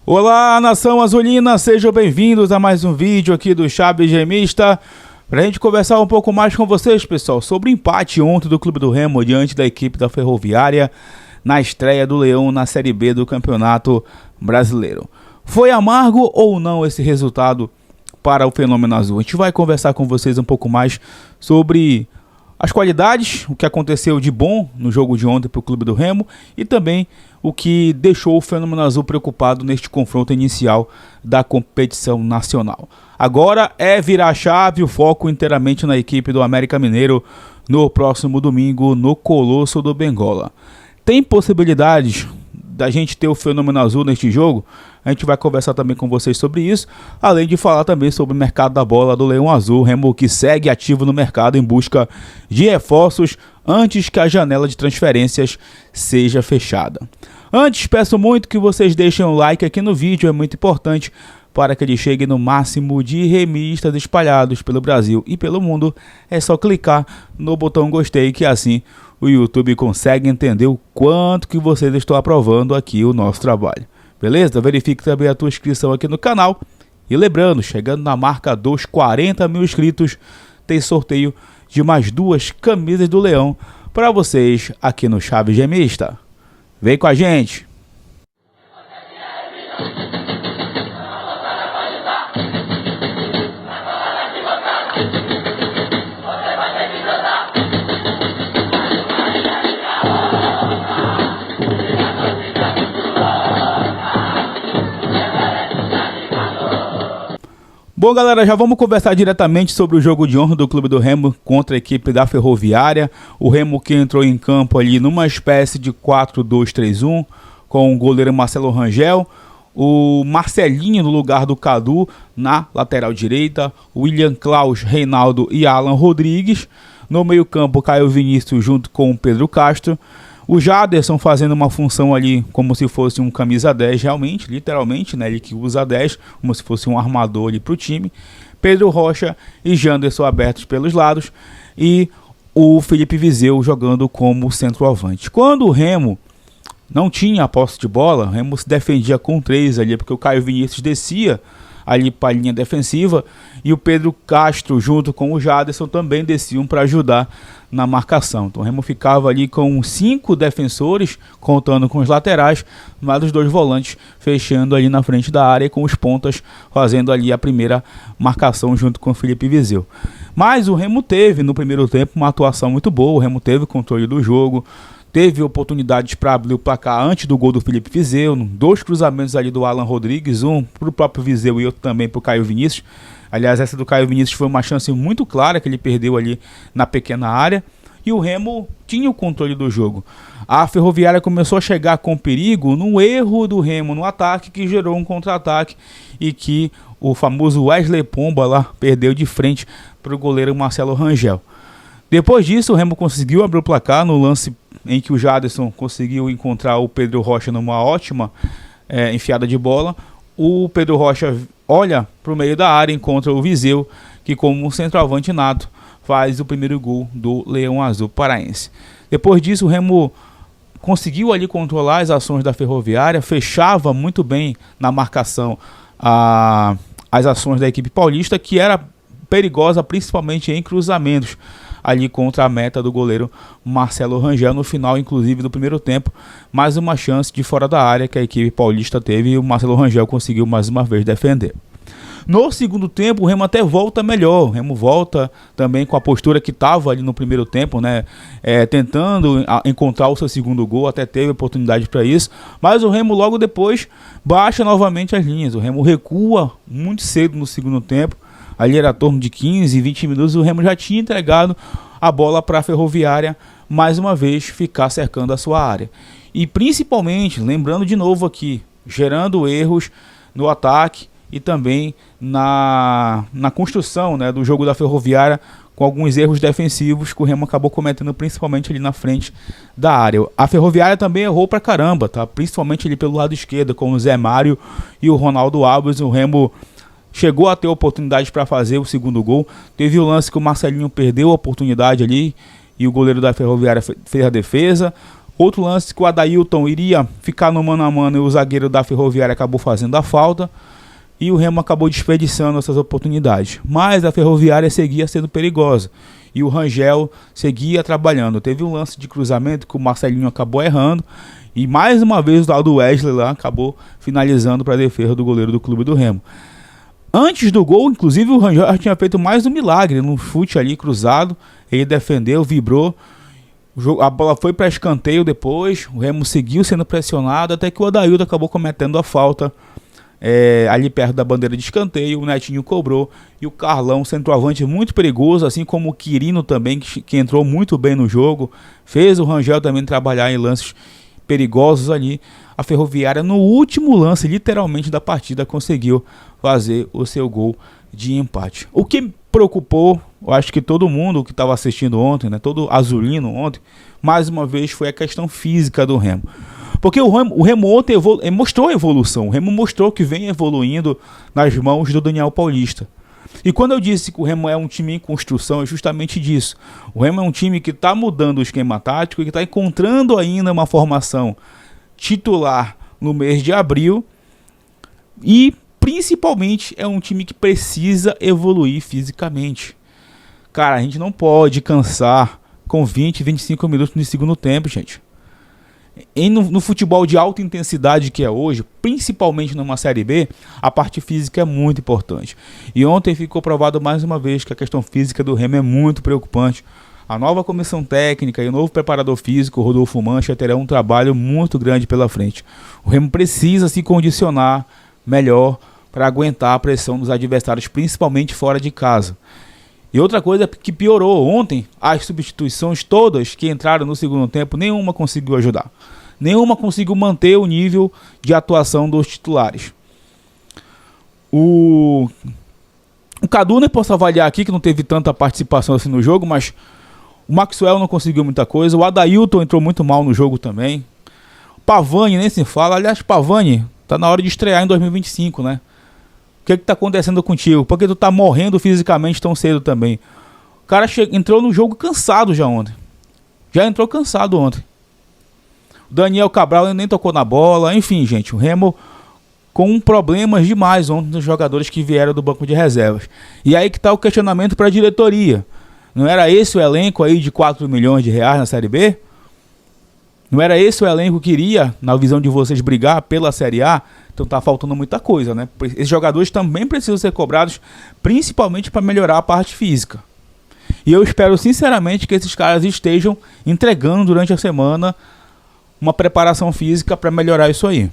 Olá, nação azulina, sejam bem-vindos a mais um vídeo aqui do Chaves Gemista. Pra gente conversar um pouco mais com vocês, pessoal, sobre o empate ontem do Clube do Remo diante da equipe da Ferroviária na estreia do Leão na Série B do Campeonato Brasileiro. Foi amargo ou não esse resultado para o Fenômeno Azul? A gente vai conversar com vocês um pouco mais sobre as qualidades, o que aconteceu de bom no jogo de ontem para o Clube do Remo e também o que deixou o Fenômeno Azul preocupado neste confronto inicial da competição nacional. Agora é virar a chave, o foco inteiramente na equipe do América Mineiro no próximo domingo no Colosso do Bengola. Tem possibilidades da gente ter o Fenômeno Azul neste jogo? A gente vai conversar também com vocês sobre isso, além de falar também sobre o mercado da bola do Leão Azul, Remo que segue ativo no mercado em busca de reforços antes que a janela de transferências seja fechada. Antes, peço muito que vocês deixem um like aqui no vídeo, é muito importante para que ele chegue no máximo de remistas espalhados pelo Brasil e pelo mundo. É só clicar no botão gostei que assim o YouTube consegue entender o quanto que vocês estão aprovando aqui o nosso trabalho. Beleza? Verifique também a tua inscrição aqui no canal. E lembrando, chegando na marca dos 40 mil inscritos, tem sorteio de mais 2 camisas do Leão para vocês aqui no Chaves Gemista. Vem com a gente! Bom, galera, já vamos conversar diretamente sobre o jogo de honra do Clube do Remo contra a equipe da Ferroviária. O Remo que entrou em campo ali numa espécie de 4-2-3-1 com o goleiro Marcelo Rangel, o Marcelinho no lugar do Cadu na lateral direita, William Klaus, Reinaldo e Alan Rodrigues. No meio campo, Caio Vinícius junto com o Pedro Castro. O Jaderson fazendo uma função ali como se fosse um camisa 10 realmente, literalmente, né? Ele que usa 10, como se fosse um armador ali para o time. Pedro Rocha e Janderson abertos pelos lados. E o Felipe Viseu jogando como centroavante. Quando o Remo não tinha a posse de bola, o Remo se defendia com 3 ali, porque o Caio Vinícius descia ali para a linha defensiva e o Pedro Castro junto com o Jaderson também desciam para ajudar na marcação. Então o Remo ficava ali com 5 defensores, contando com os laterais, mas os 2 volantes fechando ali na frente da área, com os pontas fazendo ali a primeira marcação junto com o Felipe Viseu. Mas o Remo teve no primeiro tempo uma atuação muito boa, o Remo teve controle do jogo, teve oportunidades para abrir o placar antes do gol do Felipe Viseu, 2 cruzamentos ali do Alan Rodrigues, um para o próprio Viseu e outro também para o Caio Vinícius. Aliás, essa do Caio Vinícius foi uma chance muito clara que ele perdeu ali na pequena área. E o Remo tinha o controle do jogo. A Ferroviária começou a chegar com perigo no erro do Remo no ataque, que gerou um contra-ataque e que o famoso Wesley Pomba lá perdeu de frente para o goleiro Marcelo Rangel. Depois disso, o Remo conseguiu abrir o placar no lance em que o Jaderson conseguiu encontrar o Pedro Rocha numa ótima enfiada de bola. O Pedro Rocha olha para o meio da área e encontra o Viseu, que como um centroavante nato faz o primeiro gol do Leão Azul paraense. Depois disso, o Remo conseguiu ali controlar as ações da Ferroviária, fechava muito bem na marcação as ações da equipe paulista, que era perigosa principalmente em cruzamentos ali contra a meta do goleiro Marcelo Rangel no final, inclusive, do primeiro tempo. Mais uma chance de fora da área que a equipe paulista teve e o Marcelo Rangel conseguiu mais uma vez defender. No segundo tempo, o Remo até volta melhor. O Remo volta também com a postura que estava ali no primeiro tempo, né? Tentando encontrar o seu segundo gol, até teve oportunidade para isso. Mas o Remo logo depois baixa novamente as linhas. O Remo recua muito cedo no segundo tempo. Ali era torno de 15, 20 minutos, o Remo já tinha entregado a bola para a Ferroviária, mais uma vez ficar cercando a sua área. E principalmente, lembrando de novo aqui, gerando erros no ataque e também na construção, né, do jogo da Ferroviária, com alguns erros defensivos que o Remo acabou cometendo, principalmente ali na frente da área. A Ferroviária também errou pra caramba, tá? Principalmente ali pelo lado esquerdo, com o Zé Mário e o Ronaldo Alves. O Remo chegou a ter oportunidade para fazer o segundo gol. Teve o lance que o Marcelinho perdeu a oportunidade ali e o goleiro da Ferroviária fez a defesa. Outro lance que o Adailton iria ficar no mano a mano e o zagueiro da Ferroviária acabou fazendo a falta. E o Remo acabou desperdiçando essas oportunidades. Mas a Ferroviária seguia sendo perigosa. E o Rangel seguia trabalhando. Teve um lance de cruzamento que o Marcelinho acabou errando. E mais uma vez o do Wesley lá acabou finalizando para a defesa do goleiro do Clube do Remo. Antes do gol, inclusive, o Rangel já tinha feito mais um milagre. No chute ali cruzado, ele defendeu, vibrou. A bola foi para escanteio depois. O Remo seguiu sendo pressionado até que o Adailton acabou cometendo a falta. Ali perto da bandeira de escanteio, o Netinho cobrou e o Carlão, centroavante muito perigoso, assim como o Quirino também, que entrou muito bem no jogo, fez o Rangel também trabalhar em lances perigosos ali. A Ferroviária no último lance, literalmente, da partida, conseguiu fazer o seu gol de empate. O que preocupou, eu acho que todo mundo que estava assistindo ontem, né, todo azulino ontem, mais uma vez foi a questão física do Remo. Porque o Remo ontem mostrou evolução. O Remo mostrou que vem evoluindo nas mãos do Daniel Paulista. E quando eu disse que o Remo é um time em construção, é justamente disso. O Remo é um time que está mudando o esquema tático e que está encontrando ainda uma formação titular no mês de abril. E, principalmente, é um time que precisa evoluir fisicamente. Cara, a gente não pode cansar com 20, 25 minutos no segundo tempo, gente. No futebol de alta intensidade que é hoje, principalmente numa Série B, a parte física é muito importante. E ontem ficou provado mais uma vez que a questão física do Remo é muito preocupante. A nova comissão técnica e o novo preparador físico, Rodolfo Mancha, terão um trabalho muito grande pela frente. O Remo precisa se condicionar melhor para aguentar a pressão dos adversários, principalmente fora de casa. E outra coisa que piorou ontem, as substituições todas que entraram no segundo tempo, nenhuma conseguiu ajudar. Nenhuma conseguiu manter o nível de atuação dos titulares. O Cadu nem posso avaliar aqui, que não teve tanta participação assim no jogo, mas o Maxwell não conseguiu muita coisa. O Adailton entrou muito mal no jogo também. O Pavani nem se fala. Aliás, Pavani, tá na hora de estrear em 2025, né? O que está acontecendo contigo? Por que tu tá morrendo fisicamente tão cedo também? O cara entrou no jogo cansado já ontem. Já entrou cansado ontem. O Daniel Cabral nem tocou na bola. Enfim, gente, o Remo com problemas demais ontem dos jogadores que vieram do banco de reservas. E aí que está o questionamento para a diretoria. Não era esse o elenco aí de 4 milhões de reais na Série B? Não era esse o elenco que iria, na visão de vocês, brigar pela Série A? Então tá faltando muita coisa, né? Esses jogadores também precisam ser cobrados, principalmente para melhorar a parte física. E eu espero sinceramente que esses caras estejam entregando durante a semana uma preparação física para melhorar isso aí.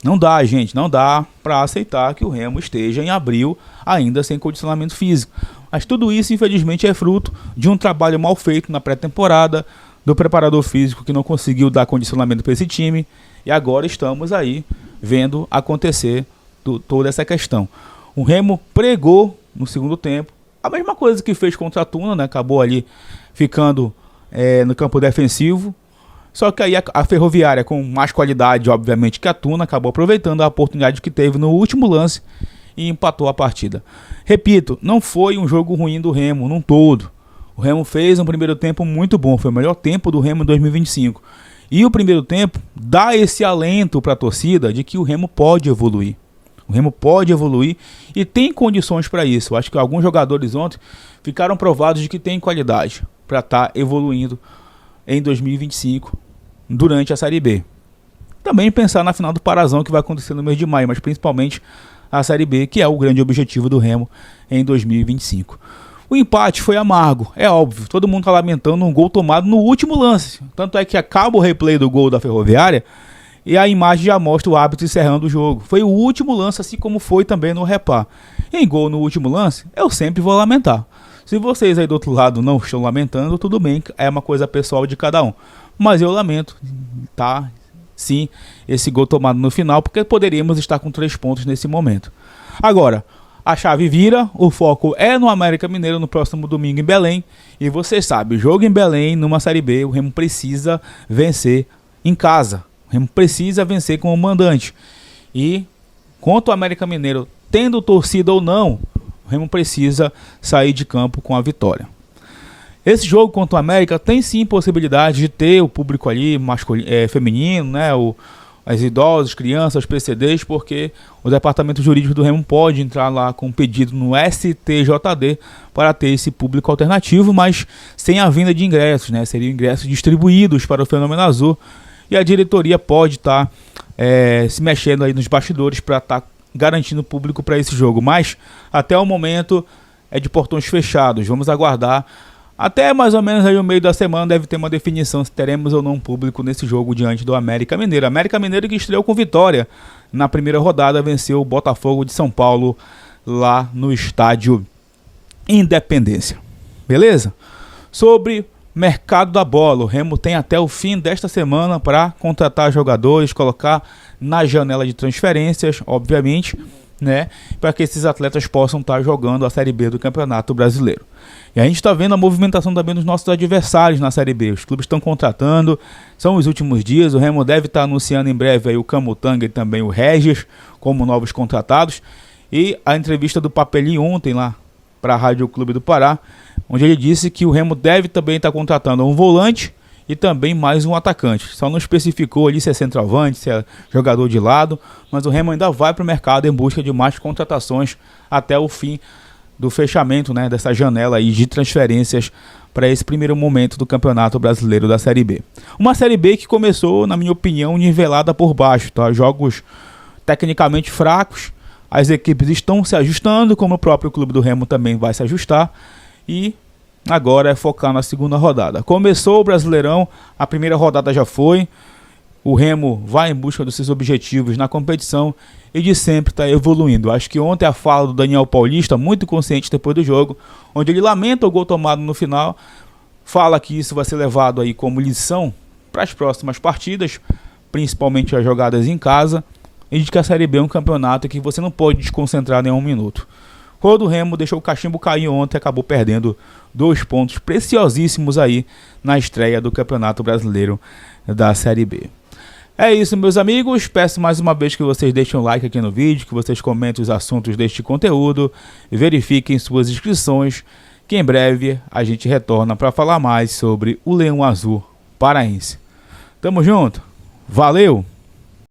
Não dá, gente, não dá para aceitar que o Remo esteja em abril ainda sem condicionamento físico. Mas tudo isso, infelizmente, é fruto de um trabalho mal feito na pré-temporada, do preparador físico que não conseguiu dar condicionamento para esse time, e agora estamos aí vendo acontecer toda essa questão. O Remo pregou no segundo tempo a mesma coisa que fez contra a Tuna, né? Acabou ali ficando no campo defensivo, só que aí a Ferroviária, com mais qualidade obviamente que a Tuna, acabou aproveitando a oportunidade que teve no último lance e empatou a partida. Repito, não foi um jogo ruim do Remo num todo. O Remo fez um primeiro tempo muito bom, foi o melhor tempo do Remo em 2025. E o primeiro tempo dá esse alento para a torcida de que o Remo pode evoluir. O Remo pode evoluir e tem condições para isso. Eu acho que alguns jogadores ontem ficaram provados de que tem qualidade para estar evoluindo em 2025 durante a Série B. Também pensar na final do Parazão que vai acontecer no mês de maio, mas principalmente a Série B, que é o grande objetivo do Remo em 2025. O empate foi amargo, é óbvio. Todo mundo está lamentando um gol tomado no último lance. Tanto é que acaba o replay do gol da Ferroviária e a imagem já mostra o árbitro encerrando o jogo. Foi o último lance, assim como foi também no Repá. Em gol no último lance, eu sempre vou lamentar. Se vocês aí do outro lado não estão lamentando, tudo bem, é uma coisa pessoal de cada um. Mas eu lamento, tá? Sim, esse gol tomado no final, porque poderíamos estar com 3 pontos nesse momento. Agora, a chave vira, o foco é no América Mineiro no próximo domingo em Belém. E você sabe, jogo em Belém, numa Série B, o Remo precisa vencer em casa. O Remo precisa vencer como mandante. E, quanto ao América Mineiro, tendo torcida ou não, o Remo precisa sair de campo com a vitória. Esse jogo contra o América tem sim possibilidade de ter o público ali feminino, né? As idosas, crianças, PCDs, porque o departamento jurídico do Remo pode entrar lá com um pedido no STJD para ter esse público alternativo, mas sem a venda de ingressos, né? Seriam ingressos distribuídos para o Fenômeno Azul e a diretoria pode estar se mexendo aí nos bastidores para estar garantindo público para esse jogo, mas até o momento é de portões fechados. Vamos aguardar. Até mais ou menos aí no meio da semana deve ter uma definição se teremos ou não público nesse jogo diante do América Mineiro. América Mineiro que estreou com vitória na primeira rodada, venceu o Botafogo de São Paulo lá no estádio Independência. Beleza? Sobre mercado da bola, o Remo tem até o fim desta semana para contratar jogadores, colocar na janela de transferências, obviamente, né, para que esses atletas possam estar jogando a Série B do Campeonato Brasileiro. E a gente está vendo a movimentação também dos nossos adversários na Série B. Os clubes estão contratando, são os últimos dias. O Remo deve estar anunciando em breve aí o Camutanga e também o Regis como novos contratados. E a entrevista do Papeli ontem lá para a Rádio Clube do Pará, onde ele disse que o Remo deve também estar contratando um volante e também mais um atacante. Só não especificou ali se é centroavante, se é jogador de lado, mas o Remo ainda vai para o mercado em busca de mais contratações até o fim do fechamento, né, dessa janela aí de transferências para esse primeiro momento do Campeonato Brasileiro da Série B. Uma Série B que começou, na minha opinião, nivelada por baixo, tá? Jogos tecnicamente fracos, as equipes estão se ajustando, como o próprio clube do Remo também vai se ajustar, e agora é focar na segunda rodada. Começou o Brasileirão, a primeira rodada já foi, o Remo vai em busca dos seus objetivos na competição e de sempre está evoluindo. Acho que ontem a fala do Daniel Paulista, muito consciente depois do jogo, onde ele lamenta o gol tomado no final, fala que isso vai ser levado aí como lição para as próximas partidas, principalmente as jogadas em casa, e de que a Série B é um campeonato que você não pode desconcentrar nenhum minuto. Quando o Remo deixou o cachimbo cair ontem, acabou perdendo 2 pontos preciosíssimos aí na estreia do Campeonato Brasileiro da Série B. É isso, meus amigos. Peço mais uma vez que vocês deixem um like aqui no vídeo, que vocês comentem os assuntos deste conteúdo e verifiquem suas inscrições, que em breve a gente retorna para falar mais sobre o Leão Azul paraense. Tamo junto. Valeu!